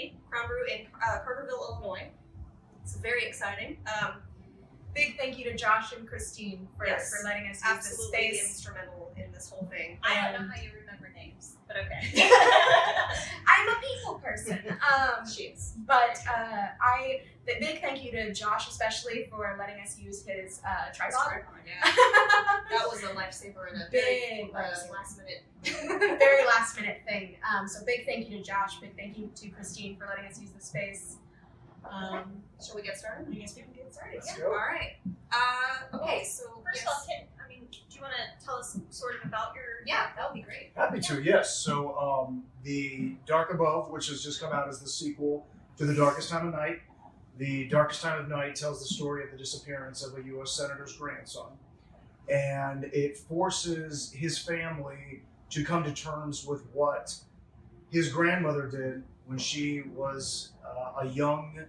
Finley, Crown Brew in Carterville, Illinois. It's very exciting. Big thank you to Josh and Christine for letting us use this space. Instrumental in this whole thing. I don't know how you remember names, but okay. I'm a people person. She is. But the big thank you to Josh especially for letting us use his tripod. Yeah. That was a lifesaver and a Big last minute. very last minute thing. So big thank you to Josh. Big thank you to Christine for letting us use the space. Shall we get started? I guess we can get started. Let's go. All right. Okay, so First of all, do you want to tell us sort of about your... Yeah, that would be great. Happy to, yes. So The Dark Above, which has just come out as the sequel to The Darkest Time of Night. The Darkest Time of Night tells the story of the disappearance of a U.S. Senator's grandson. And it forces his family to come to terms with what his grandmother did when she was a young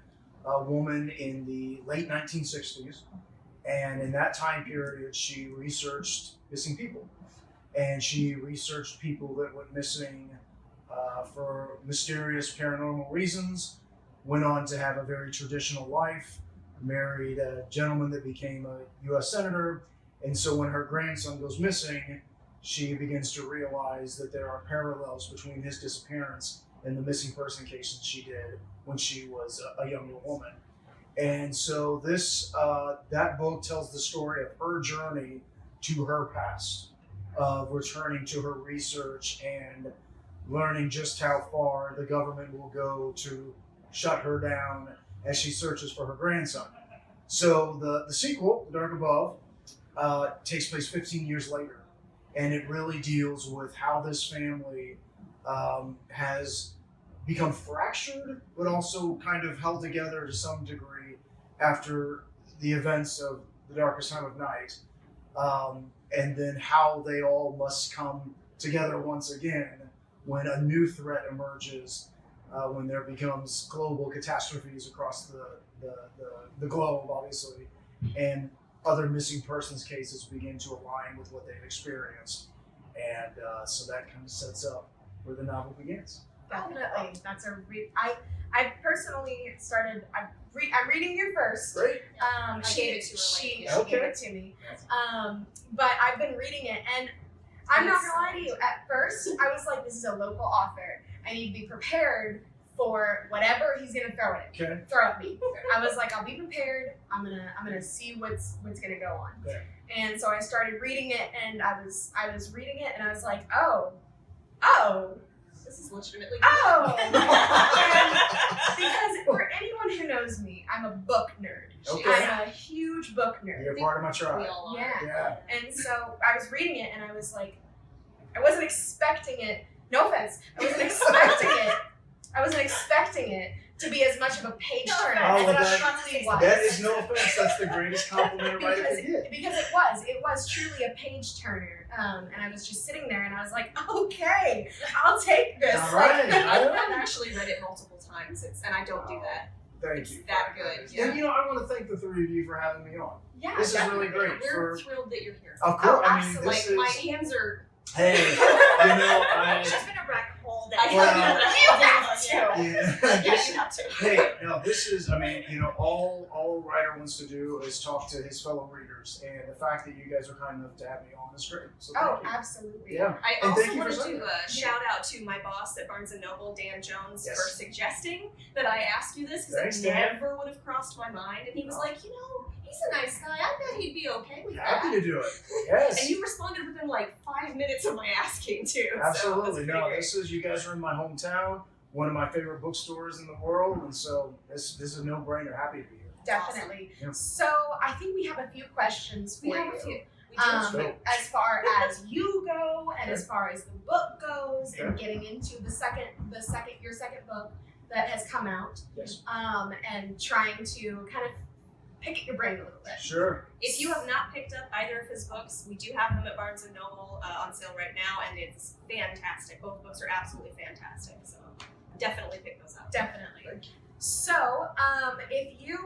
woman in the late 1960s. And in that time period, she researched missing people. And she researched people that went missing for mysterious paranormal reasons, went on to have a very traditional life, married a gentleman that became a U.S. Senator. And so when her grandson goes missing, she begins to realize that there are parallels between his disappearance and the missing person cases she did when she was a younger woman. And so that book tells the story of her journey to her past, of returning to her research and learning just how far the government will go to shut her down as she searches for her grandson. So the sequel, The Dark Above, takes place 15 years later. And it really deals with how this family has become fractured, but also kind of held together to some degree after the events of The Darkest Time of Night. And then how they all must come together once again when a new threat emerges, when there becomes global catastrophes across the globe, obviously, and other missing persons cases begin to align with what they've experienced. And so that kind of sets up where the novel begins. Definitely. That's I personally started, I'm reading you first. Great. She gave it to her She late. gave it to me. But I've been reading it, and I'm not gonna lie to you, at first I was like, this is a local author. I need to be prepared for whatever he's gonna throw at me. I was like, I'll be prepared. I'm gonna see what's gonna go on. Okay. And so I started reading it, and I was reading it, and I was like, oh, This is legitimately because for anyone who knows me, I'm a book nerd. Okay. I'm a huge book nerd. You're part of my we tribe. all are. Yeah. And so I was reading it, and I was like, I wasn't expecting it. No offense. I wasn't expecting it to be as much of a page turner Oh, as that- it truly was. That is no offense. That's the greatest compliment a writer could get. Because it was truly a page turner. And I was just sitting there, and I was like, okay, I'll take this. All right. I've actually read it multiple times, and I don't do that. Thank It's you. that good. Yeah. And I want to thank the three of you for having me on. Yeah, This is definitely. really great. We're thrilled that you're here. Of course, I mean, absolutely. this My is. hands are. Hey, She's been a wreck all day. Well, You have to. yeah. Yeah, you have to. Hey, no, this is, all a writer wants to do is talk to his fellow readers, and the fact that you guys are kind enough to have me on is great. So Oh, thank you. absolutely. Yeah. I And also thank you for wanted saying to that. shout out to my boss at Barnes & Noble, Dan Jones, Yes. for suggesting that I ask you this, Thanks, because it Dan. never would have crossed my mind. And he was like, he's a nice guy. I bet he'd be okay with Happy that. to do it. Yes. And you responded within like 5 minutes of my asking, too. Absolutely. So that's pretty great. You guys are in my hometown, one of my favorite bookstores in the world, and so this is a no-brainer. Happy to be here. Definitely. Yeah. So I think we have a few questions for We have you. a few. We do. Go. As far as you go, and as far as the book goes, and getting into your second book that has come out, Yes. and trying to kind of pick at your brain a little bit. Sure. If you have not picked up either of his books, we do have them at Barnes & Noble on sale right now, and it's fantastic. Both books are absolutely fantastic, so definitely pick those up. Definitely. Thank you. So, if you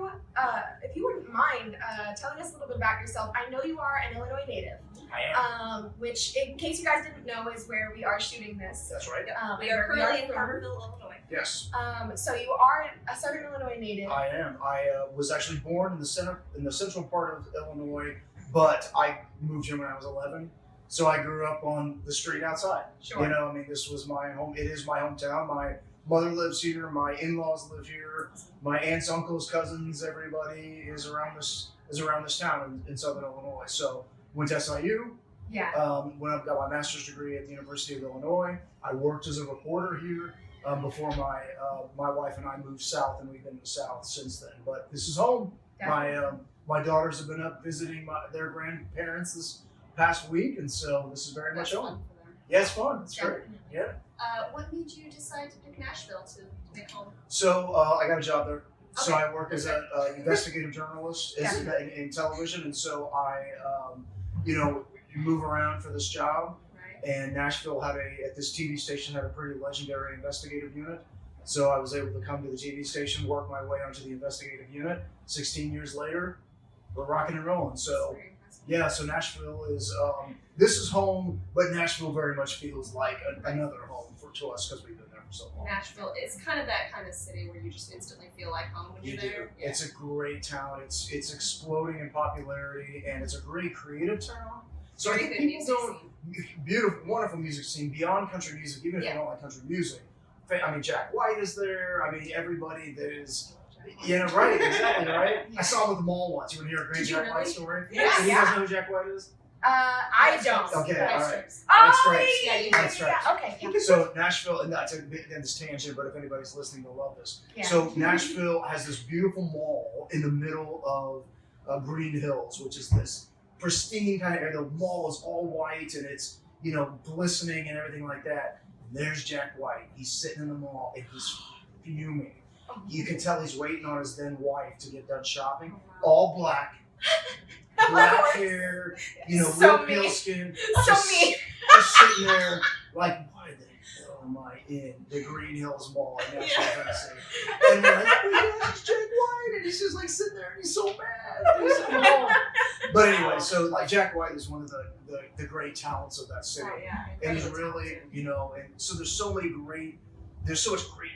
wouldn't mind telling us a little bit about yourself. I know you are an Illinois native, I am. which, in case you guys didn't know, is where we are shooting this. That's right. We are currently in Harborville, Illinois. Yes. So you are a Southern Illinois native. I am. I was actually born in the central part of Illinois, but I moved here when I was 11. So I grew up on the street outside. Sure. You know, I mean, this was my home. It is my hometown. My mother lives here. My in-laws live here. My aunts, uncles, cousins, everybody is around this town in Southern Illinois. So went to SIU. Yeah. When I got my master's degree at the University of Illinois, I worked as a reporter here before my wife and I moved south, and we've been in the South since then. But this is home. Definitely. My daughters have been up visiting their grandparents this past week, and so this is very much home. Fun for them. Yeah, it's fun. It's great. Definitely. Yeah. What made you decide to pick Nashville to make home? So I got a job there. So Okay. I work as an investigative journalist in television, and so I, you move around for this job. Right. And Nashville at this TV station had a pretty legendary investigative unit. So I was able to come to the TV station, work my way onto the investigative unit. 16 years later, we're rocking and rolling. So Very impressive. yeah, so Nashville is, this is home, but Nashville very much feels like another home to us because we've been there for so long. Nashville is kind of that kind of city where you just instantly feel like home when You you're do. there. Yeah. It's a great town. It's exploding in popularity, and it's a great creative town. So Very I think good people music don't. scene. Beautiful, wonderful music scene beyond country music. Even if you don't like country music, I mean Jack White is there. I mean everybody that is. Yeah, right, exactly, right. I saw him at the mall once. You want to hear a great Did you Jack White really? story? Yeah. Do you guys know who Jack White is? I don't. Okay, all right. Oh, That's right. Yeah, you That's right. Okay. Yeah. So Nashville, and that's a bit in this tangent, but if anybody's listening, they'll love this. Yeah. So Nashville has this beautiful mall in the middle of Green Hills, which is this pristine kind of area. The mall is all white and it's glistening and everything like that. And there's Jack White. He's sitting in the mall and he's fuming. You can tell he's waiting on his then wife to get done shopping. All black. Black hair, So real pale mean. skin. So just, mean. just sitting there, like, why the hell am I in the Green Hills Mall in Nashville, Tennessee? And we're like, oh my gosh, it's Jack White, and he's just like sitting there, and he's so mad. He's at home. But anyway, so like Jack White is one of the great talents of that city, Oh, yeah. and he's really, and so there's so much great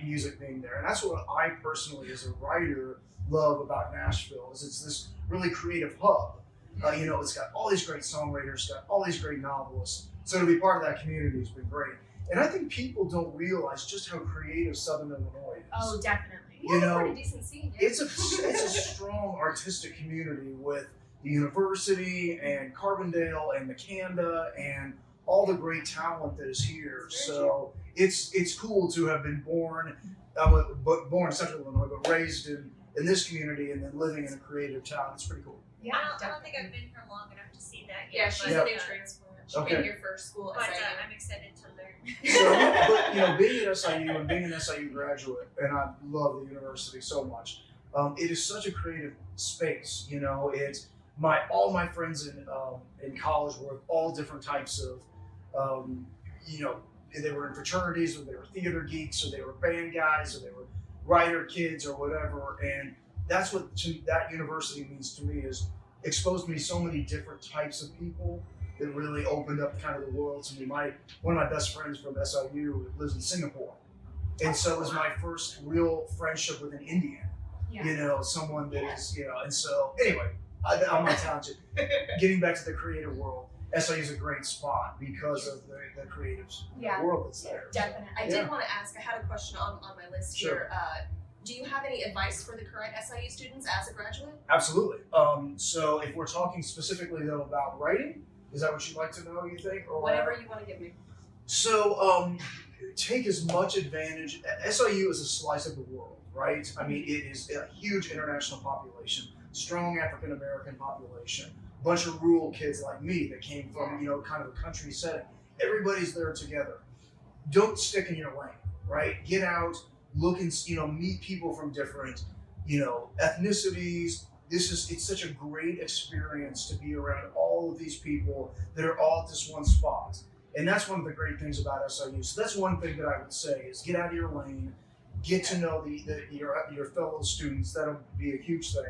music being there, and that's what I personally, as a writer, love about Nashville is it's this really creative hub. It's got all these great songwriters, it's got all these great novelists. So to be part of that community has been great. And I think people don't realize just how creative Southern Illinois is. Oh, definitely. Yeah, pretty decent scene. Yeah. It's a strong artistic community with the university and Carbondale and McCanda and all the great talent that is here. So it's cool to have been born in Central Illinois, but raised in this community and then living in a creative town. It's pretty cool. Yeah, I don't think I've been here long enough to see that Yeah, yet. she's but, a new transplant. She Okay. came here for school at But SIU. I'm excited to learn. So, but being at SIU and being an SIU graduate, and I love the university so much. It is such a creative space. It's all my friends in college were all different types of, they were in fraternities, or they were theater geeks, or they were band guys, or they were writer kids, or whatever. And that's what that university means to me, is exposed me to so many different types of people that really opened up kind of the world to me. One of my best friends from SIU lives in Singapore. And so it was my first real friendship with an Indian, someone that is, and so anyway, I'm not talented. Getting back to the creative world, SIU is a great spot because of the creative world that's there. Definitely. I did want to ask, I had a question on my list Sure. here. Do you have any advice for the current SIU students as a graduate? Absolutely. So if we're talking specifically though about writing, is that what you'd like to know, you think? Or Whatever you want to give me. So take as much advantage. SIU is a slice of the world, right? I mean, it is a huge international population, strong African American population, a bunch of rural kids like me that came from, kind of a country setting. Everybody's there together. Don't stick in your lane, right? Get out, look and, meet people from different, ethnicities. It's such a great experience to be around all of these people that are all at this one spot. And that's one of the great things about SIU. So that's one thing that I would say is get out of your lane, get to know your fellow students. That'll be a huge thing.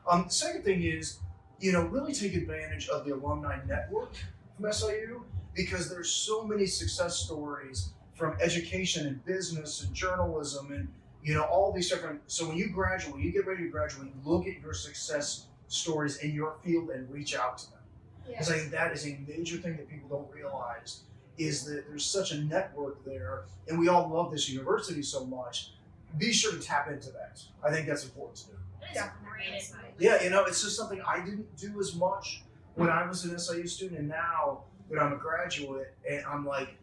The second thing is, really take advantage of the alumni network from SIU, because there's so many success stories from education and business and journalism and all these different. So when you graduate, when you get ready to graduate, look at your success stories in your field and reach out to them. Because I think that is a major thing that people don't realize, is that there's such a network there, and we all love this university so much. Be sure to tap into that. I think that's important to do. Yeah, it's just something I didn't do as much when I was an SIU student, and now that I'm a graduate, and I'm like,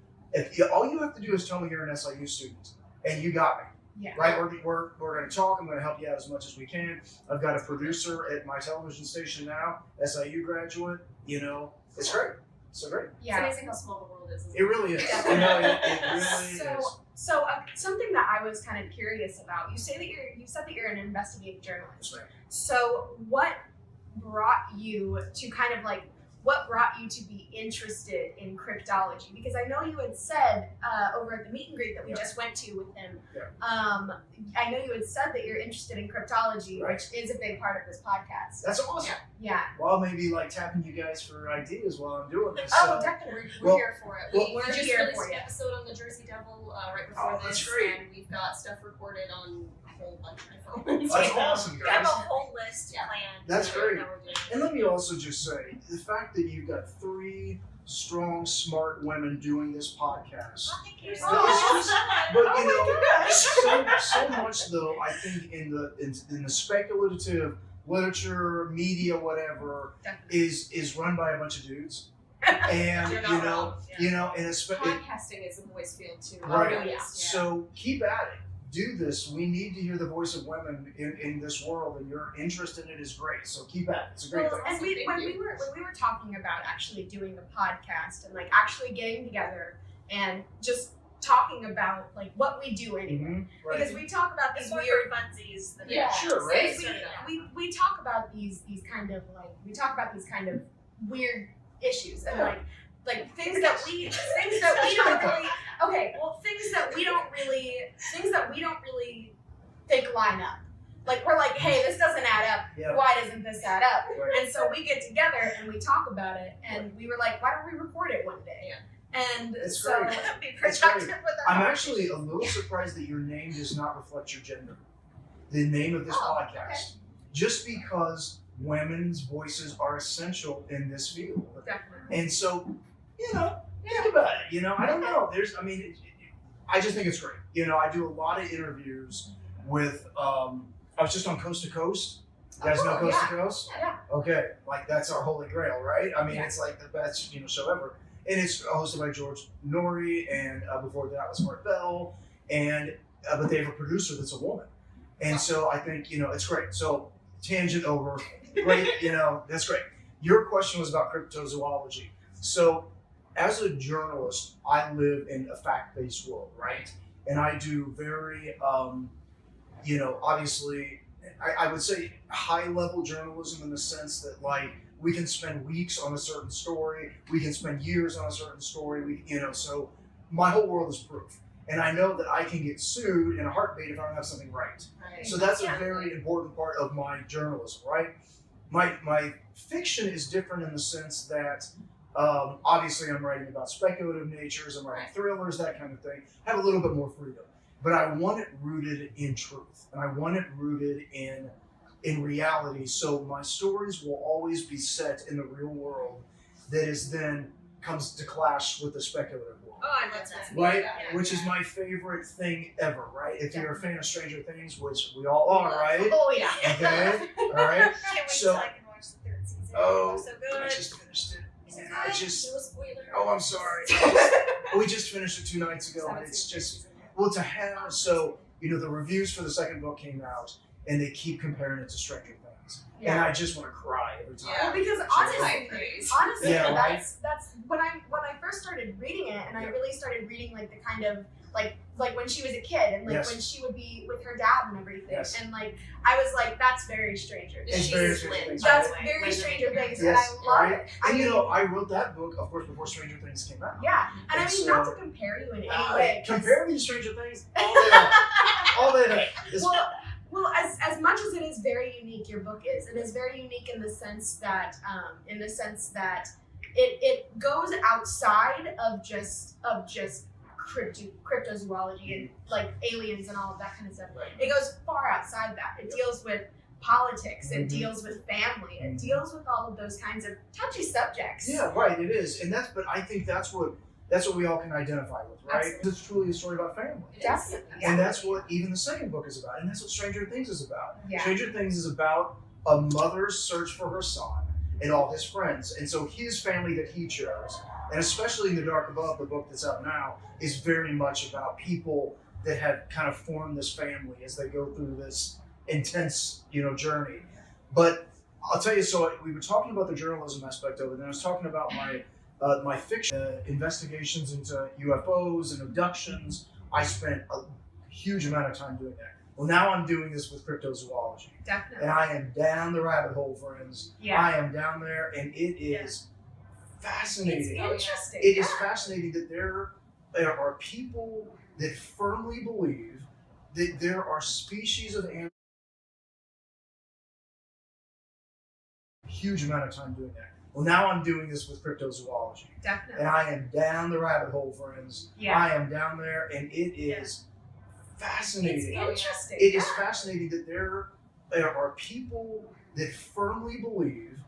all you have to do is tell me you're an SIU student, and you got me. Yeah. Right? We're going to talk. I'm going to help you out as much as we can. I've got a producer at my television station now, SIU graduate. It's great. So great. Yeah. It's amazing how small the world is. It really is. It really is. So something that I was kind of curious about. You said that you're an investigative journalist. That's right. So what brought you to what brought you to be interested in cryptology? Because I know you had said over at the meet and greet that we just went to with him, I know you had said that you're interested in cryptology, Right. which is a big part of this podcast. That's awesome. Yeah. Well, maybe tapping you guys for ideas while I'm doing this. Oh, definitely. We're here for it. well, We're just here released for an you. episode on the Jersey Devil right before Oh, that's this, great. and we've got stuff recorded on a whole bunch of phones. That's awesome, We have a guys. whole list planned. That's for great. how we're doing it. And let me also just say, the fact that you've got 3 strong, smart women doing this podcast. Oh, thank you. But so much though, I think in the speculative literature, media, whatever, is run by a bunch of dudes. And You're not wrong. and Podcasting is a voice field too. Right. Oh, yeah. So keep at it. Do this. We need to hear the voice of women in this world, and your interest in it is great. So keep at it. It's a great Well, thing. and when we were talking about actually doing the podcast and actually getting together and just talking about what we do anyway, Mhm. Right. because we talk about It's these more weird. for funsies than Yeah, sure, right? We talk about these kind of weird issues and things that we don't really think line up. We're like, hey, this doesn't add up. Yeah. Why doesn't this add up? Right. And so we get together and we talk about it, and we were like, why don't we record it one day? Yeah. And It's so great. be It's productive great. with our I'm actually a little surprised that your name does not reflect your gender. The name of this podcast. Just because women's voices are essential in this field. Definitely. And so, think about it. I don't know. I just think it's great. I do a lot of interviews with, I was just on Coast to Coast. You guys know Coast to Coast? Yeah. Okay. That's our holy grail, right? It's the best, show ever. And it's hosted by George Norrie, and before that was Mark Bell, and but they have a producer that's a woman. And so I think, it's great. So tangent over. Great, that's great. Your question was about cryptozoology. So as a journalist, I live in a fact-based world, right? And I do very, obviously, I would say high-level journalism in the sense that, we can spend weeks on a certain story, we can spend years on a certain story, so my whole world is proof. And I know that I can get sued in a heartbeat if I don't have something right. So that's a very important part of my journalism, right? My fiction is different in the sense that obviously I'm writing about speculative natures, I'm writing thrillers, that kind of thing. I have a little bit more freedom. But I want it rooted in truth, and I want it rooted in reality. So my stories will always be set in the real world that is then comes to clash with the speculative world. Oh, I love that. Right? Yeah. Which is my favorite thing ever, right? If you're a fan of Stranger Things, which we all are, right? Oh yeah. Okay? All right? Can't wait So- till I can watch the 3rd season. Oh, so good. I just finished it. And I No just, spoiler. oh, I'm sorry. We just finished it 2 nights ago, and it's just, well, to have, so, the reviews for the second book came out, and they keep comparing it to Stranger Things. And I just want to cry every time. Well, because honestly, Yeah, right? that's when I first started reading it, and I really started reading the kind of like when she was a kid, and Yes. when she would be with her dad and everything, Yes. and I was like, that's very Stranger Things. It's very Stranger Things. That's right? very Stranger Things, and Yes, I love right? it. And I wrote that book, of course, before Stranger Things came out. Yeah, and I And mean, not so- to compare you in any way. 'cause- Compare me to Stranger Things all day long. all they know is Well, as much as it is very unique, your book is. It is very unique in the sense that it goes outside of just cryptozoology and like aliens and all of that kind of stuff. Right. It goes far outside that. It deals with politics. It Mhm. deals with family. It Mhm. deals with all of those kinds of touchy subjects. Yeah, right. It is, but I think that's what we all can identify with, right? Absolutely. It's truly a story about family. Definitely. And that's what even the second book is about. And that's what Stranger Things is about. Yeah. Stranger Things is about a mother's search for her son and all his friends. And so his family that he chose, and especially in The Dark Above, the book that's out now, is very much about people that have kind of formed this family as they go through this intense, journey. But I'll tell you, so we were talking about the journalism aspect of it, and I was talking about my fiction investigations into UFOs and abductions. I spent a huge amount of time doing that. Well, now I'm doing this with cryptozoology. Definitely. And I am down the rabbit hole, friends. Yeah. I am down there, and it is fascinating. It's interesting. It is fascinating that there are people that firmly believe that there are species of animals. Huge amount of time doing that. Well, now I'm doing this with cryptozoology. Definitely. And I am down the rabbit hole, friends. Yeah. I am down there, and it is fascinating. It's interesting. It is fascinating that there are people that firmly believe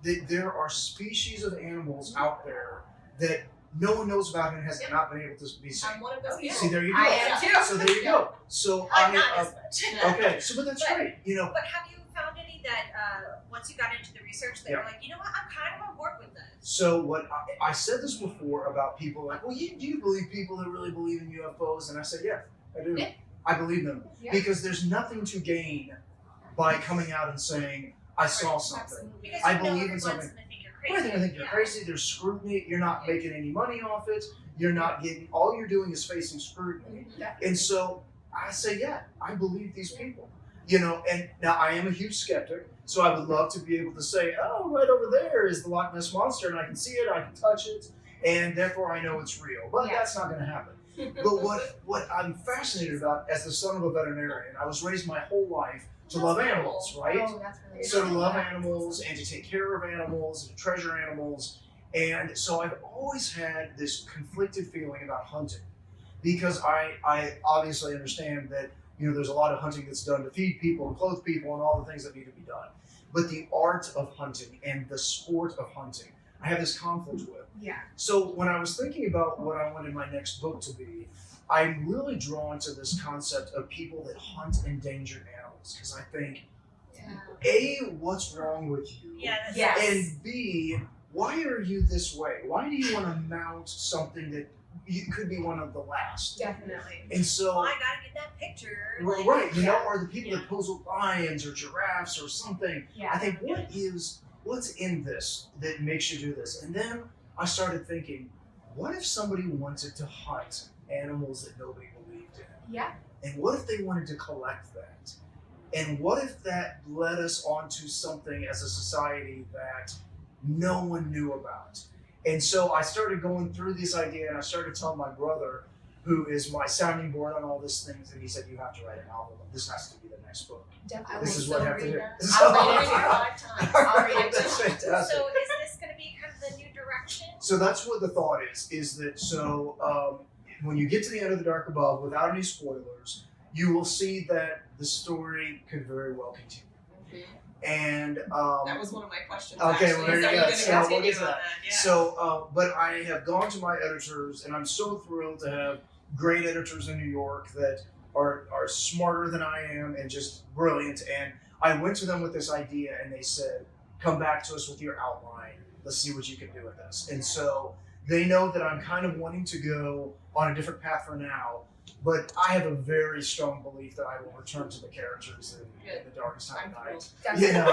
that there are species of animals out there that no one knows about and has not been able to be seen. I'm one of those people. See, there you go. I am too. So there you go. So I'm not as much. okay. So, but that's But- great. But have you found any that once you got into the research that you're like, you know what, I'm kind of on board with this? So what I said this before about people like, well, do you believe people that really believe in UFOs? And I said, yeah, I do. Yeah. I believe them Yeah. because there's nothing to gain by coming out and saying I saw something. Absolutely. Because I you know believe in everyone's something. gonna think you're crazy. Right, they're gonna think you're crazy. There's scrutiny. You're not making any money off it. You're not getting. All you're doing is facing scrutiny. Definitely. And so I say, yeah, I believe these people. And now I am a huge skeptic, so I would love to be able to say, oh, right over there is the Loch Ness Monster, and I can see it, I can touch it, and therefore I know it's real. But Yeah. that's not going to happen. But what I'm fascinated about, as the son of a veterinarian, I was raised my whole life to love animals, right? Oh, that's really So to interesting. love animals and to take care of animals and to treasure animals. And so I've always had this conflicted feeling about hunting because I obviously understand that there's a lot of hunting that's done to feed people and clothe people and all the things that need to be done. But the art of hunting and the sport of hunting, I have this conflict with. Yeah. So when I was thinking about what I wanted my next book to be, I'm really drawn to this concept of people that hunt endangered animals because I think, A, what's wrong with you? Yeah, that's Yes. And B, why are you this way? Why do you want to mount something that you could be one of the last? Definitely. And so, well, I gotta get that picture. right, or the people that pose with lions or giraffes or something. Yeah. I think, what's in this that makes you do this? And then I started thinking, what if somebody wanted to hunt animals that nobody believed in? Yeah. And what if they wanted to collect that? And what if that led us onto something as a society that no one knew about? And so I started going through this idea and I started telling my brother, who is my sounding board on all these things, and he said, you have to write a novel. This has to be the next book. Definitely. This is what I have to do. I'll read it too. 5 times. I'll read it That's too. fantastic. So is this gonna be kind of the new direction? So that's what the thought is that when you get to the end of The Dark Above, without any spoilers, you will see that the story could very well continue. And That was one of my questions. okay, actually. well, there you Is, are go. gonna So we'll continue get to on that. Yeah. So, but I have gone to my editors, and I'm so thrilled to have great editors in New York that are smarter than I am and just brilliant. And I went to them with this idea, and they said, "Come back to us with your outline. Let's see what you can do with this." And so they know that I'm kind of wanting to go on a different path for now. But I have a very strong belief that I will return to the characters in The Darkest Time of Night. Definitely. To I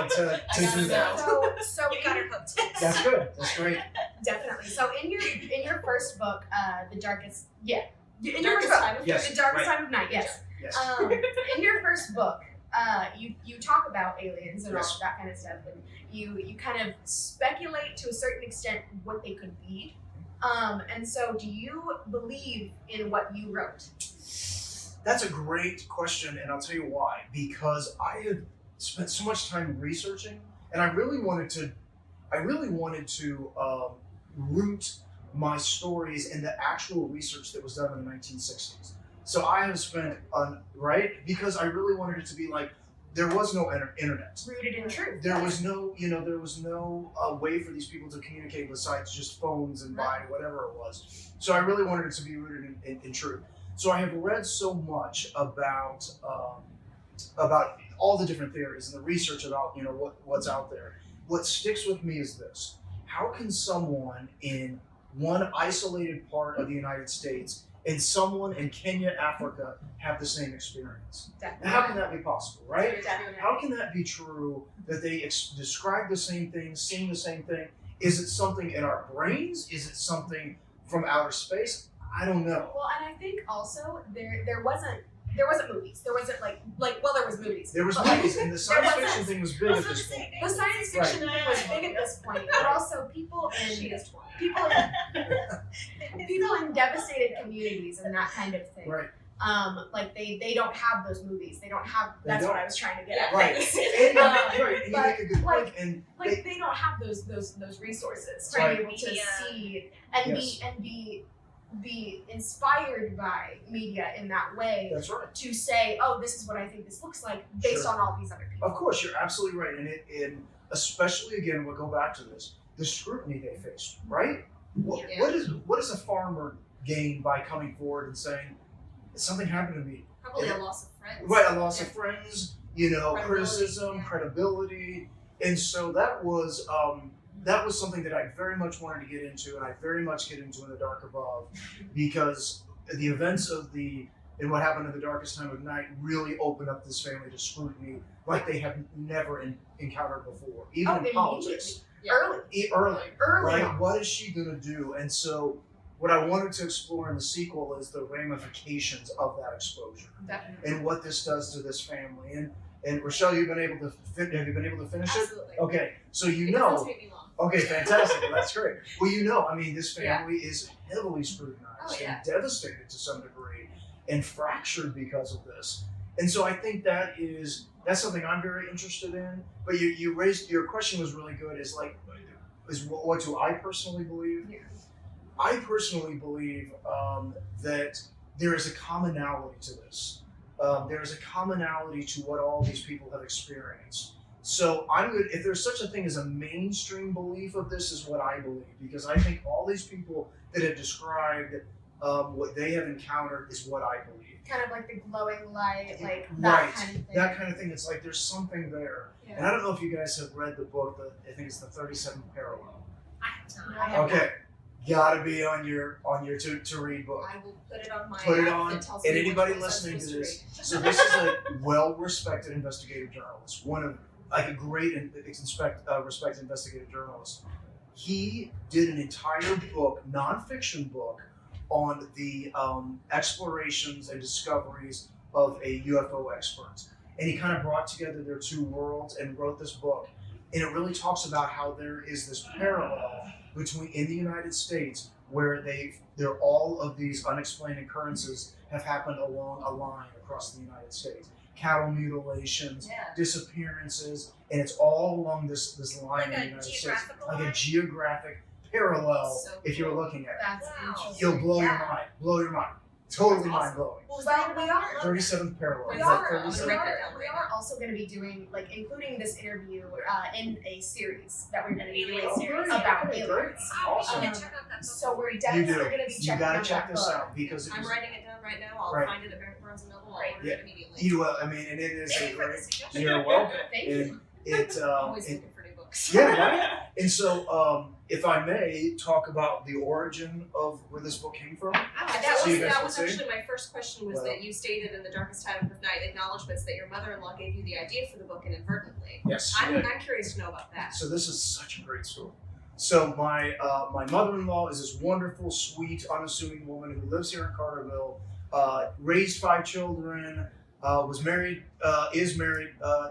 gotta do that. know. So You got her hooked. That's good. That's great. definitely. So in your first book, The Darkest, in your Darkest first Time book, of Yes. The Darkest right. Time of Night, yes. Yes. In your first book, you talk about aliens and Yes. all that kind of stuff, and you kind of speculate to a certain extent what they could be. And so, do you believe in what you wrote? That's a great question, and I'll tell you why. Because I have spent so much time researching, and I really wanted to root my stories in the actual research that was done in the 1960s. So I have spent because I really wanted it to be like there was no internet. Rooted in truth. There was no, way for these people to communicate besides just phones and by whatever it was. So I really wanted it to be rooted in truth. So I have read so much about all the different theories and the research about what's out there. What sticks with me is this: how can someone in one isolated part of the United States and someone in Kenya, Africa, have the same experience? Definitely. How can that be possible, right? Definitely. How can that be true that they describe the same thing, seeing the same thing? Is it something in our brains? Is it something from outer space? I don't know. Well, and I think also there wasn't movies. There wasn't there was movies. There was but, movies, and the science fiction thing was big at this point. The science fiction thing was big at this point, but also people in devastated communities and that kind of thing. Right. They don't have those movies. They don't have. That's what I was trying to get at. Right. And you make a good point. And they don't have those resources to Right. be able to see and be inspired by media in that way. That's right. To say, oh, this is what I think this looks like based on all these other people. Of course, you're absolutely right, and especially again, we'll go back to this: the scrutiny they faced. Right. What does a farmer gain by coming forward and saying something happened to me? Probably a loss of friends. Right, a loss of friends. Credibility, Criticism, credibility, and so that was something that I very much wanted to get into, and I very much get into in The Dark Above, because the events and what happened in The Darkest Time of Night really opened up this family to scrutiny like they have never encountered before, even in politics. Early. Right? What is she going to do? And so what I wanted to explore in the sequel is the ramifications of that exposure. Definitely. And what this does to this family. And Rachelle, have you been able to finish it? Absolutely. Okay, so It doesn't take me long. Okay, fantastic. That's great. Well, this family is heavily scrutinized and devastated to some degree and fractured because of this. And so I think that's something I'm very interested in. But you raised, your question was really good, is what do I personally believe? Yeah. I personally believe that there is a commonality to this. There is a commonality to what all these people have experienced. So if there's such a thing as a mainstream belief of this, is what I believe, because I think all these people that have described what they have encountered is what I believe. Kind of like the glowing light, like Right. that kind of thing. That kind of thing. It's like there's something there. Yeah. And I don't know if you guys have read the book, I think it's the 37th Parallel. I have I not. have Okay. Gotta be on your to read book. I will put it on my Put it app on, that tells and me which anybody ones I'm listening to supposed this. read. So this is a well-respected investigative journalist, one of a great and respected investigative journalist. He did an entire book, nonfiction book, on the explorations and discoveries of a UFO expert, and he kind of brought together their two worlds and wrote this book. And it really talks about how there is this parallel between in the United States where all of these unexplained occurrences have happened along a line across the United States. Cattle mutilations, disappearances, and it's all along this line in the United States. Like a geographic parallel, So if you're cool. looking at it. That's Wow. interesting. You'll blow your mind. Totally That's awesome. mind-blowing. Well, we are 37th parallel. We Is that are. 37th? Write that down we right are now. also going to be doing, including this interview in a series that we're going to be doing Alien series. about Okay, aliens. great. Oh, we Awesome. should check out that book. So we're You definitely do. going to be You checking gotta out check that this book. out because it I'm was, writing it down right now. I'll Right. find it at Barnes and Noble. I'll Right. order it immediately. and it is Thank a you for the great. suggestion. You're welcome. Thank you. And Always looking for new books. yeah, right. And so, if I may talk about the origin of where this book came from. That So you guys was can see? actually my first question was Well. that you stated in The Darkest Time of Night acknowledgments that your mother-in-law gave you the idea for the book inadvertently. Yes. I'm curious to know about that. So this is such a great story. So my mother-in-law is this wonderful, sweet, unassuming woman who lives here in Carterville, raised 5 children, is married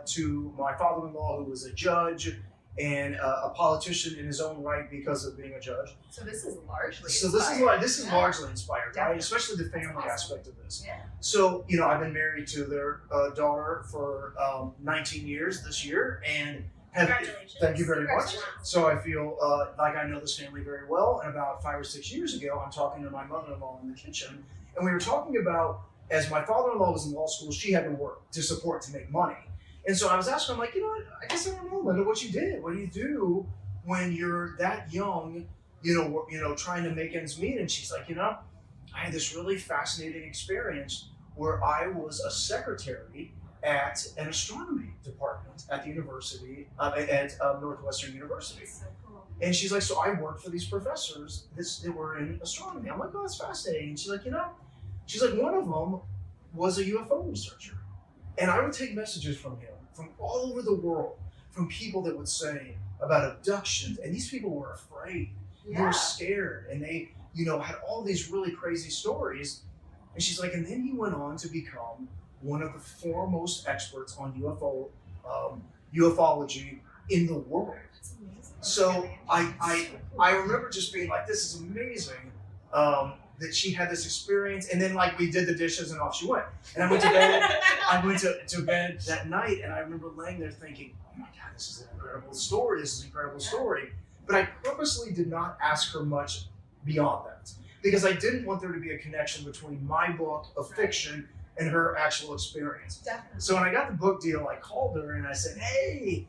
to my father-in-law who was a judge, and a politician in his own right because of being a judge. So this is largely So inspired. this is largely inspired, right? Especially the family awesome. aspect of this. Yeah. So I've been married to their daughter for 19 years this year, and have. Congratulations. Thank you very much. Congratulations. So I feel like I know this family very well. And about 5 or 6 years ago, I'm talking to my mother-in-law in the kitchen, and we were talking about, as my father-in-law was in law school, she had to work to support to make money. And so I was asking him, like, what? I guess I don't know, Linda, what you did. What do you do when you're that young, trying to make ends meet? And she's like, I had this really fascinating experience where I was a secretary at an astronomy department at the university, at Northwestern University. So cool. And she's like, so I worked for these professors that were in astronomy. I'm like, oh, that's fascinating. And she's like, one of them was a UFO researcher. And I would take messages from him from all over the world, from people that would say about abductions. And these people were afraid. They were scared. And they, had all these really crazy stories. And she's like, and then he went on to become one of the foremost experts on ufology in the world. That's amazing. So I remember just being like, this is amazing that she had this experience. And then like we did the dishes and off she went. And I went to bed. I went to bed that night, and I remember laying there thinking, oh my God, this is an incredible story. This is an incredible story. But I purposely did not ask her much beyond that, because I didn't want there to be a connection between my book of fiction and her actual experience. Definitely. So when I got the book deal, I called her and I said, hey,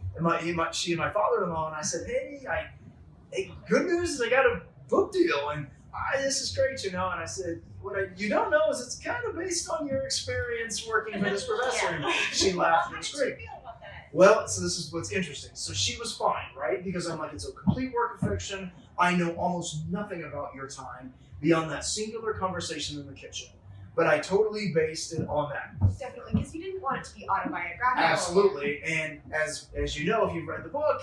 she and my father-in-law, and I said, hey, good news is I got a book deal, and this is great, And I said, you don't know is it's kind of based on your experience working for this professor. And she laughed, and it was How did great. you feel about that? Well, so this is what's interesting. So she was fine, right? Because I'm like, it's a complete work of fiction. I know almost nothing about your time beyond that singular conversation in the kitchen. But I totally based it on that. Definitely, because you didn't want it to be autobiographical. Absolutely. And as you know, if you've read the book,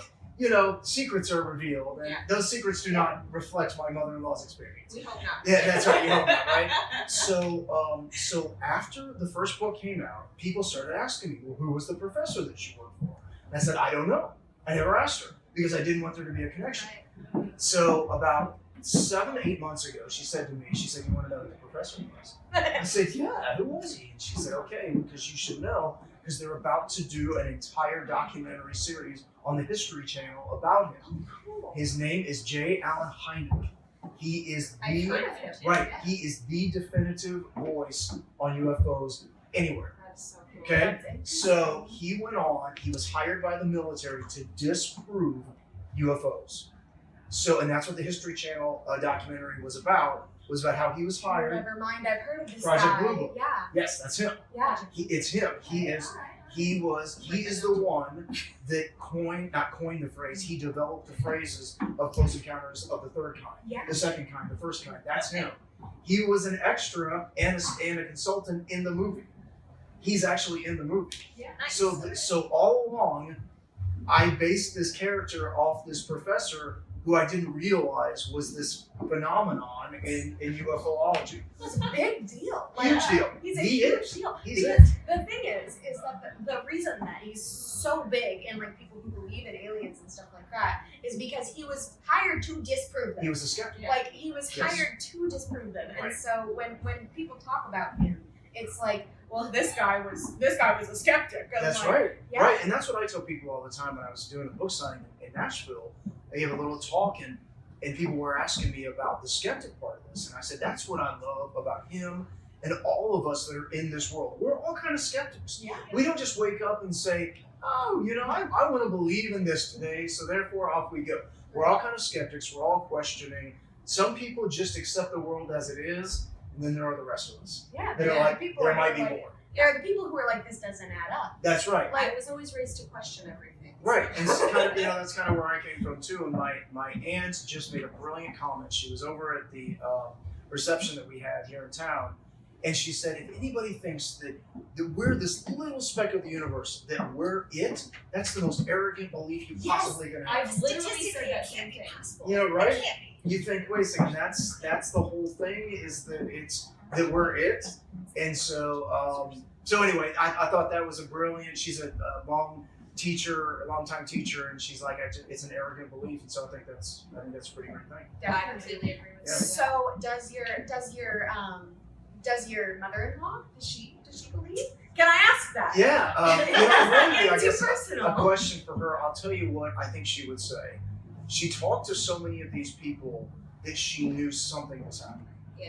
secrets are revealed. And those secrets do not reflect my mother-in-law's experience. We hope not. Yeah, that's right. You hope not, right? So after the first book came out, people started asking me, well, who was the professor that you worked for? And I said, I don't know. I never asked her because I didn't want there to be a connection. So about 7 to 8 months ago, she said, you want to know who the professor was? I said, yeah, who was he? And she said, okay, because you should know, because they're about to do an entire documentary series on the History Channel about him. His name is J. Allen Hynek. He is I've heard of him. right. He is the definitive voice on UFOs anywhere. That's so cool. Okay, That's interesting. so he went on. He was hired by the military to disprove UFOs. So, and that's what the History Channel documentary was about. Was about how he was hired. Never mind, I've heard of this Project guy. Blue Book. Yeah, Yes, that's him. yeah. It's him. He is the one that not coined the phrase. He developed the phrases of Close Encounters of the Third Kind, Yeah. the second kind, the first kind. That's him. He was an extra and a consultant in the movie. He's actually in the movie. Yeah. So all along, I based this character off this professor who I didn't realize was this phenomenon in UFOlogy. It's a big deal. Huge deal. He's a He huge is. deal. He's Because the thing is that the reason that he's so big and like people who believe in aliens and stuff like that is because he was hired to disprove them. He was a skeptic. Yeah. Like he was Yes. hired to disprove them. And Right. so when people talk about him, it's like, well, this guy was a skeptic. And That's like, right. yeah. Right. And that's what I tell people all the time when I was doing a book signing in Nashville. I gave a little talk and people were asking me about the skeptic part of this. And I said, that's what I love about him and all of us that are in this world. We're all kind of skeptics. Yeah. We don't just wake up and say, oh, I want to believe in this today, so therefore off we go. We're all kind of skeptics. We're all questioning. Some people just accept the world as it is, and then there are the rest of us. Yeah. That are there are like, people there who are might be like, more. There are the people who are like, this doesn't add up. That's right. I was always raised to question everything. Right, and it's kind of, that's kind of where I came from too. And my aunt just made a brilliant comment. She was over at the reception that we had here in town, and she said, if anybody thinks that we're this little speck of the universe, that we're it, that's the most arrogant belief you possibly can have. I've literally said Statistically, that it same can't be thing. possible. Right? It can't be. You think, wait a second, that's the whole thing, is that we're it, and so anyway, I thought that was a brilliant. She's a long teacher, a longtime teacher, and she's like, it's an arrogant belief, and so I think that's a pretty great thing. I completely agree with Yeah. you. So does your mother-in-law, does she believe? Can I ask that? Yeah, really, I Too guess personal. a question for her. I'll tell you what I think she would say. She talked to so many of these people that she knew something was happening.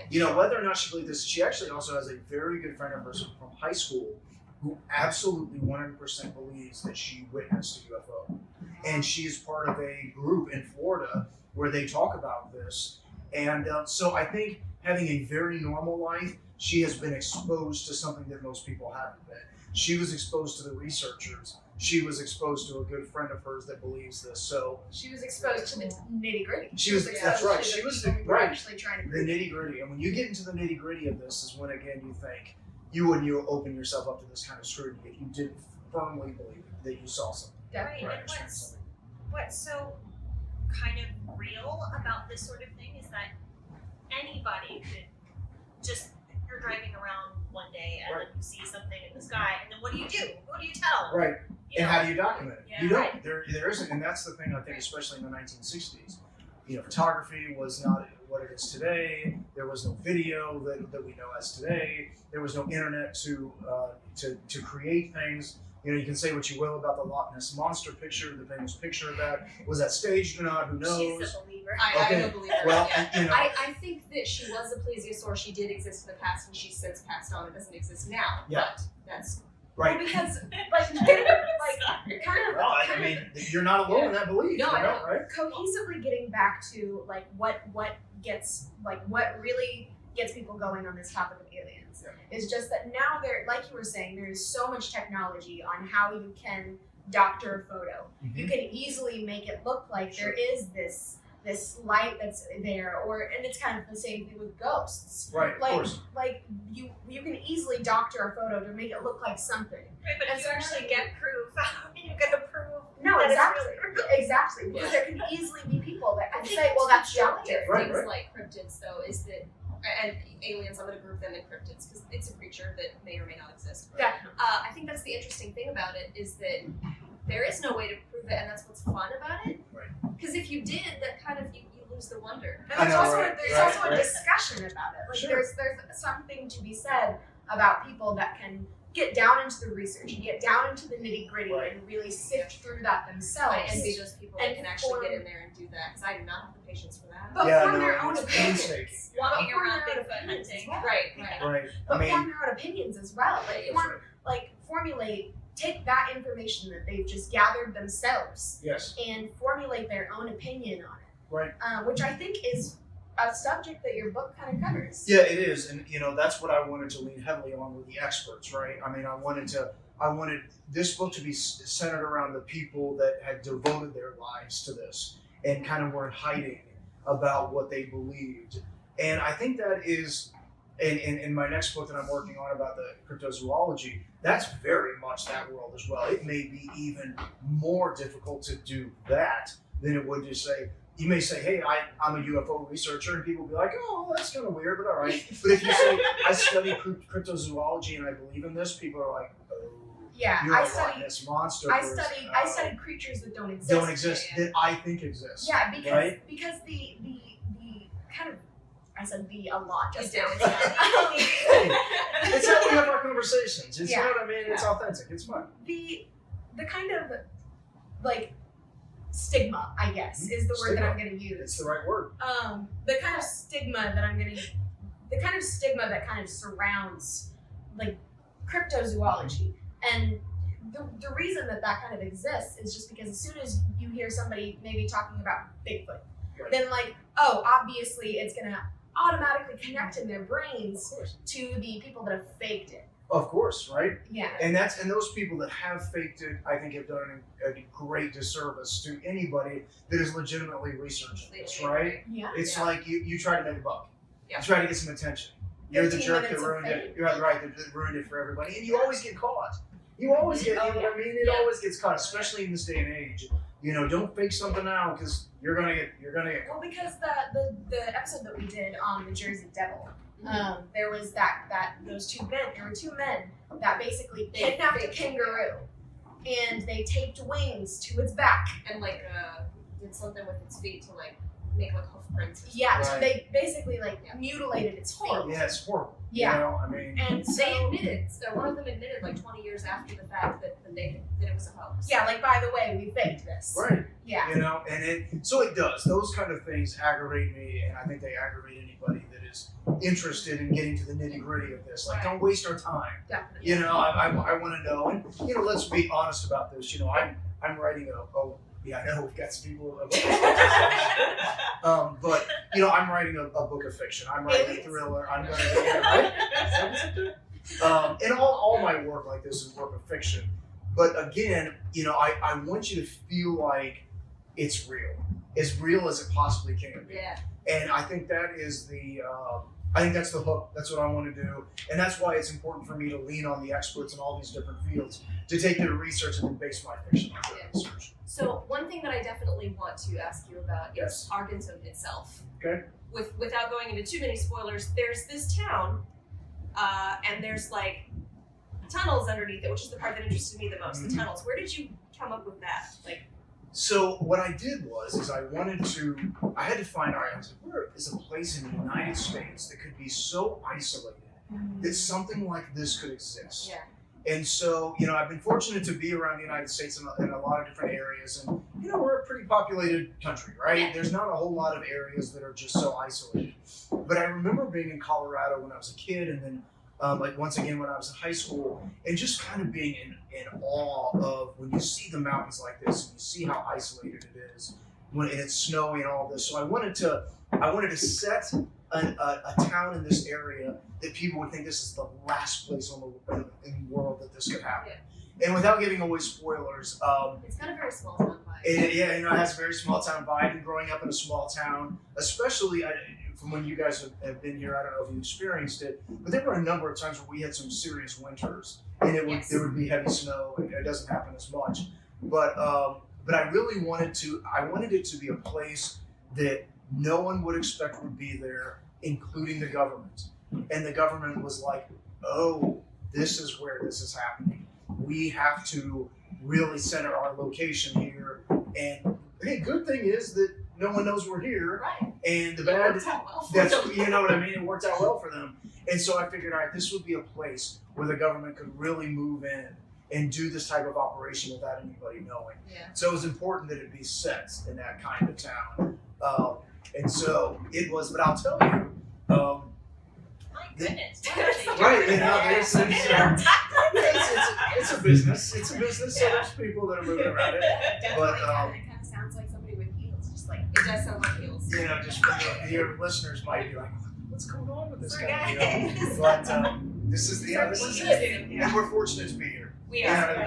Yeah. Whether or not she believed this, she actually also has a very good friend of hers from high school who absolutely 100% believes that she witnessed a UFO. And she is part of a group in Florida where they talk about this. And so I think having a very normal life, she has been exposed to something that most people haven't been. She was exposed to the researchers. She was exposed to a good friend of hers that believes this. So She was exposed to the nitty-gritty. that's right. She was right. Actually trying to The nitty-gritty. And when you get into the nitty-gritty of this is when, again, you think you open yourself up to this kind of scrutiny if you didn't firmly believe that you saw something. Right, Right, and experienced something. what's so kind of real about this sort of thing is that anybody could just, you're driving around one day and then you see something in the sky, and then what do you do? Who do you tell? Right. You And know? how do you document it? Yeah, You don't. right. There isn't, and that's the thing I think, especially in the 1960s. Photography was not what it is today. There was no video that we know as today. There was no internet to create things. You can say what you will about the Loch Ness Monster picture, the famous picture of that. Was that staged or not? Who knows? She's a believer. I'm a believer. Well, Yeah. I think that she was a plesiosaur. She did exist in the past, and she's since passed on. It doesn't exist now. Yeah. But that's right. Well, because kind of Well, I mean, you're not alone in that belief. No, I know. Right? cohesively getting back to what really gets people going on this topic of aliens is just that now like you were saying, there's so much technology on how you can doctor a photo. Mm-hmm. You can easily make it look like there is this light that's there, and it's kind of the same thing with ghosts. Right. Of course. Like you can easily doctor a photo to make it look like something. Right, but And if so you actually get proof, how are you going to prove No, that exactly. it's really Exactly. Because there can easily be people that I can think say, well, that's the out challenge there. of Right, things right. like cryptids, though, is that, and aliens, I'm going to group them in cryptids because it's a creature that may or may not exist. Definitely. I think that's the interesting thing about it is that there is no way to prove it, and that's what's fun about it. Right. Because if you did, that kind of you lose the wonder. And I there's know, also right, there's right, also a right. discussion about it. Like Sure. there's something to be said about people that can get down into the research and get down into the nitty gritty Right. and really sift through that themselves. I envy those people that And can actually form- get in there and do that because I do not have the patience for that. But Yeah, form no, their own it's opinions. painstaking. walking But around form their Bigfoot opinions hunting? as well. Right, right. Right. But I mean, form their own opinions as well. Right, Formulate, take that information that they've just gathered themselves yes. and formulate their own opinion on it. Right. Which I think is a subject that your book kind of covers. Yeah, it is, and that's what I wanted to lean heavily on with the experts, right? I mean, I wanted this book to be centered around the people that had devoted their lives to this and kind of weren't hiding about what they believed, and I think that is, in my next book that I'm working on about the cryptozoology, that's very much that world as well. It may be even more difficult to do that than it would to say. You may say, hey, I'm a UFO researcher, and people will be like, oh, that's kind of weird, but all right. But if you say, I study cryptozoology and I believe in this, people are like, oh, Yeah, you're I a studied this monster. I person. studied creatures that don't exist. Don't exist, Yeah. that I think exist. Yeah, because Right? because the kind of I said the a lot just You now. did. Hey, it's how we have our conversations. It's, Yeah. you know what I mean? It's authentic. It's fun. the kind of like stigma, I guess, is the word that I'm going to use. It's the right word. The kind of stigma that kind of surrounds like cryptozoology, and the reason that kind of exists is just because as soon as you hear somebody maybe talking about Bigfoot, Right. then like, oh, obviously it's gonna automatically connect in their brains Of course. to the people that have faked it. Of course, right? Yeah. And those people that have faked it, I think, have done a great disservice to anybody that is legitimately researching this, right? Yeah. It's Yeah. like you try to make a buck. Yeah. You try to get some attention. You're the 15 jerk that minutes of ruined it. fame. You're right, that ruined it for everybody. And you always get caught. You always get, you know what I mean? It Yeah. always gets caught, especially in this day and age. Don't fake something now because you're gonna get Well, because the episode that we did on the Jersey Devil, there was there were two men that basically They kidnapped a faked it, kangaroo and they taped wings to its back. And like did something with its feet to like make like hoof prints. Or something. Yeah, so Right. they basically like mutilated its feet. Yeah, it's horrible. Yeah. You know, I mean, And They so, admitted, so one of them admitted like 20 years after the fact that it was a hoax. yeah, like, by the way, we faked this. right. Yeah. You know, and it does. Those kind of things aggravate me, and I think they aggravate anybody that is interested in getting to the nitty gritty of this. Like, don't waste our time. Definitely. You know, I want to know, and you know, let's be honest about this. You know, I'm writing I know we've got some people. But you know, I'm writing a book of fiction. I'm writing a thriller. I'm going to and all my work like this is work of fiction. But again, you know, I want you to feel like it's real as it possibly can be. Yeah. And I think that is I think that's the hook. That's what I want to do. And that's why it's important for me to lean on the experts in all these different fields to take their research and then base my fiction on their research. So one thing that I definitely want to ask you about is Argentum itself. Okay. Without going into too many spoilers, there's this town, and there's like tunnels underneath it, which is the part that interested me the most. Mm-hmm. The tunnels. Where did you come up with that? Like. So what I did is I had to find, all right, I was like, where is a place in the United States that could be so isolated that something like this could exist? Yeah. And so, you know, I've been fortunate to be around the United States in a lot of different areas. And, you know, we're a pretty populated country, right? Yeah. There's not a whole lot of areas that are just so isolated. But I remember being in Colorado when I was a kid, and then like once again when I was in high school, and just kind of being in awe of when you see the mountains like this and you see how isolated it is when it's snowy and all this. So I wanted to set a town in this area that people would think this is the last place in the world that this could happen. Yeah. And without giving away spoilers, It's got a very small town vibe. it has a very small town vibe. And growing up in a small town, especially from when you guys have been here, I don't know if you experienced it, but there were a number of times where we had some serious winters, and there would be heavy snow, and it doesn't happen as much. But I really wanted it to be a place that no one would expect would be there, including the government. And the government was like, oh, this is where this is happening. We have to really center our location here. And hey, good thing is that no one knows we're here. Right. And the bad, It worked out well for that's, them. you know what I mean? It worked out well for them. And so I figured, all right, this would be a place where the government could really move in and do this type of operation without anybody knowing. Yeah. So it was important that it be set in that kind of town. And so it was, but I'll tell you, My goodness. right, you know, it's a business. It's a business, so there's people that are moving around it. But, It kind of sounds like somebody with heels, just like. It does sound like heels. you know, just for your listeners might be like, what's going on with this Poor guy? You guy. know? But this is it. And we're fortunate to be here. We Yeah, are.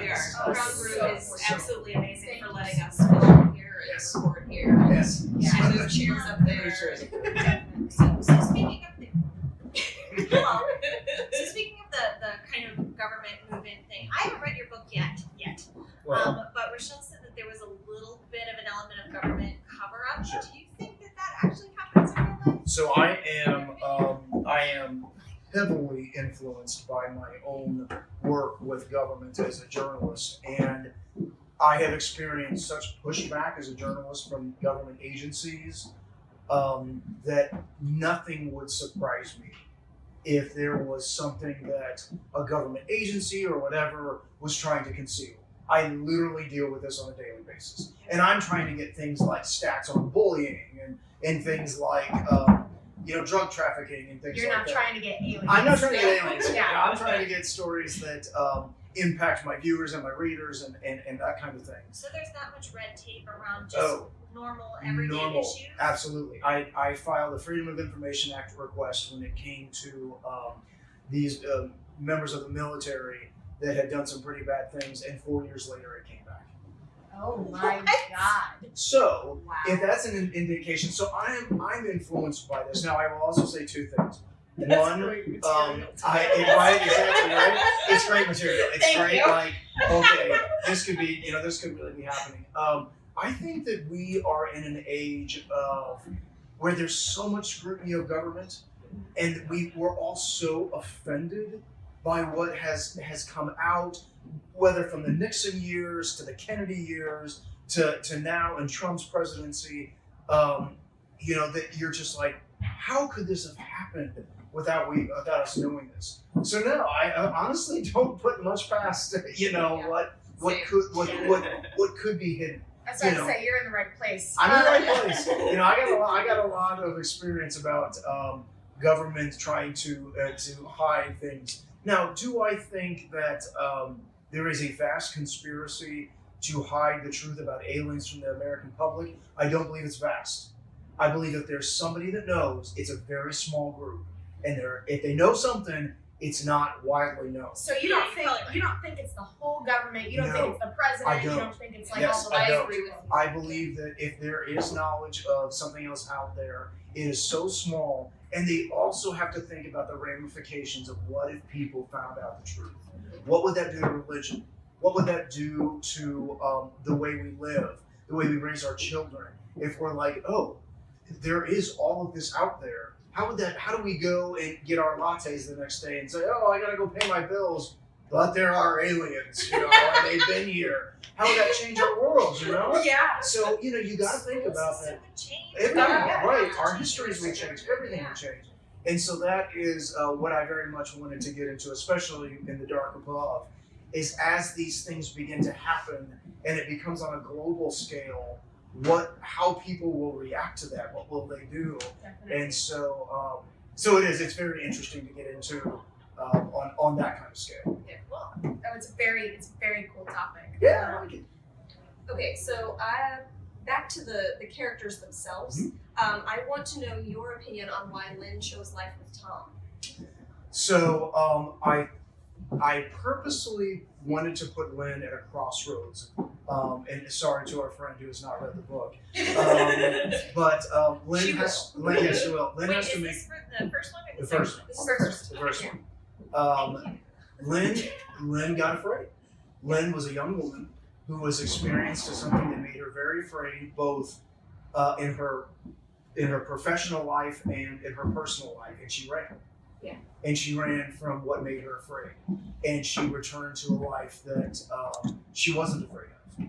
Oh, Ground so Brew is so- absolutely amazing for letting us Film here and Yes. record here. Yes. And move chairs up there. Move chairs up So speaking of hello. So speaking of the kind of government move-in thing, I haven't read your book yet. Well, But Rachelle said that there was a little bit of an element of government cover-up. Sure. Do you think that actually happens in real life? so I am heavily influenced by my own work with government as a journalist, and I have experienced such pushback as a journalist from government agencies that nothing would surprise me if there was something that a government agency or whatever was trying to conceal. I literally deal with this on a daily basis, and I'm trying to get things like stats on bullying and things like drug trafficking and things You're like not that. trying to get aliens. I'm not trying to get aliens. Yeah. I'm trying to get stories that impact my viewers and my readers and that kind of thing. So there's that much red tape around just Oh, normal, everyday normal. issues? Absolutely. I filed a Freedom of Information Act request when it came to these members of the military that had done some pretty bad things, and 4 years later it came back. Oh my god. So Wow. if that's an indication, so I'm influenced by this. Now I will also say two things. One, Great right, material. exactly, right? It's great material. It's Thank great. you. Like, okay, this could really be happening. I think that we are in an age of where there's so much scrutiny of government, and we're all so offended by what has come out, whether from the Nixon years to the Kennedy years to now in Trump's presidency. That you're just like, how could this have happened without us knowing this? So no, I honestly don't put much past what could be hidden. I was about to say, you're in the right place. I'm in the right place. I got a lot of experience about government trying to hide things. Now, do I think that there is a vast conspiracy to hide the truth about aliens from the American public? I don't believe it's vast. I believe that there's somebody that knows. It's a very small group, and if they know something, it's not widely known. So you don't think it's the whole government? You don't think it's the president? I don't. You don't think it's like Yes, all the I I don't. agree with you. I believe that if there is knowledge of something else out there, it is so small, and they also have to think about the ramifications of what if people found out the truth. What would that do to religion? What would that do to the way we live, the way we raise our children? If we're like, oh, there is all of this out there, how do we go and get our lattes the next day and say, oh, I gotta go pay my bills, but there are aliens, and they've been here. How would that change our world, Yeah. So, you gotta think about that. Everything, right, our histories will change, everything will change. And so that is what I very much wanted to get into, especially in The Dark Above, is as these things begin to happen and it becomes on a global scale, how people will react to that, what will they do? Definitely. And so it's very interesting to get into on that kind of scale. Yeah. Well, it's a very cool topic. Yeah, I like it. Okay, so back to the characters themselves. Mm-hmm. I want to know your opinion on why Lynn chose life with Tom. So I purposely wanted to put Lynn at a crossroads. And sorry to our friend who has not read the book. But Lynn She has will. Lynn, she will. Lynn Wait, has is to make this for the first one or the second first one? one. This is the first. The first Thank one. you. Lynn got afraid. Lynn was a young woman who was experienced to something that made her very afraid, both in her professional life and in her personal life, and she ran. Yeah. And she ran from what made her afraid, and she returned to a life that she wasn't afraid of,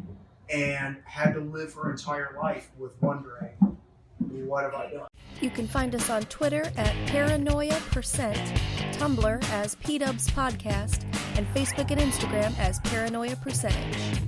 and had to live her entire life with wondering, what have I done? You can find us on Twitter at Paranoia Percent, Tumblr as Pdubs Podcast, and Facebook and Instagram as Paranoia Percentage.